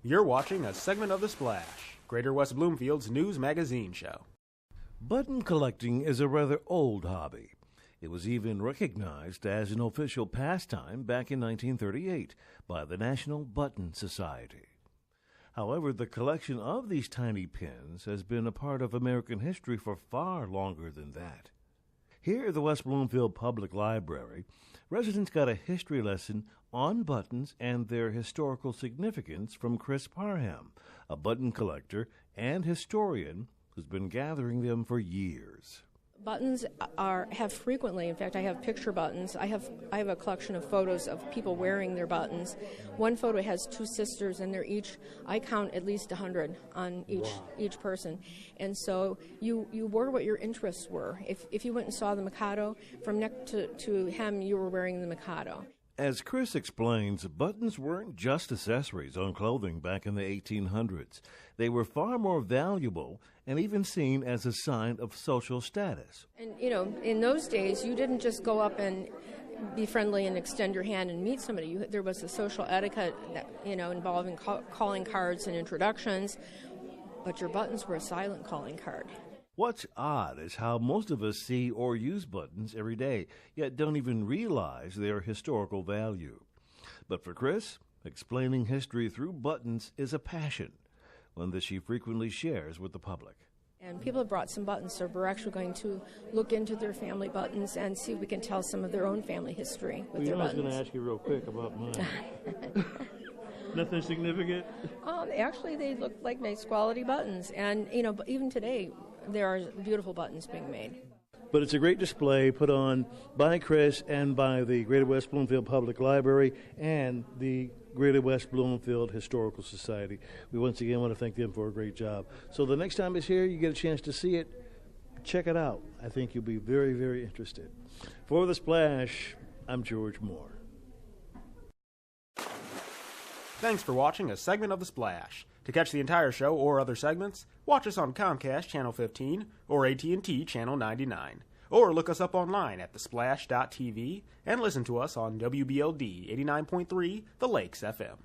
You're watching a segment of The Splash, Greater West Bloomfield's news magazine show. Button collecting is a rather old hobby. It was even recognized as an official pastime back in 1938 by the National Button Society. However, the collection of these tiny pins has been a part of American history for far longer than that. Here at the West Bloomfield Public Library, residents got a history lesson on buttons and their historical significance from Chris Parham, a button collector and historian who's been gathering them for years. Buttons have frequently, in fact, I have picture buttons. I have a collection of photos of people wearing their buttons. One photo has two sisters, and they're each, I count at least 100 on each person. And so you wore what your interests were. If you went and saw the Mikado, from neck to hem, you were wearing the Mikado. As Chris explains, buttons weren't just accessories on clothing back in the 1800s. They were far more valuable and even seen as a sign of social status. And, in those days, you didn't just go up and be friendly and extend your hand and meet somebody. There was a social etiquette that, involving calling cards and introductions, but your buttons were a silent calling card. What's odd is how most of us see or use buttons every day, yet don't even realize their historical value. But for Chris, explaining history through buttons is a passion, one that she frequently shares with the public. And people have brought some buttons, so we're actually going to look into their family buttons and see if we can tell some of their own family history with their buttons. I was going to ask you real quick about mine. Nothing significant? Actually, they look like nice quality buttons. And, even today, there are beautiful buttons being made. But it's a great display put on by Chris and by the Greater West Bloomfield Public Library and the Greater West Bloomfield Historical Society. We once again want to thank them for a great job. So the next time it's here, you get a chance to see it, check it out. I think you'll be very, very interested. For The Splash, I'm George Moore. Thanks for watching a segment of The Splash. To catch the entire show or other segments, watch us on Comcast Channel 15 or AT&T Channel 99. Or look us up online at thesplash.tv and listen to us on WBLD 89.3 The Lakes FM.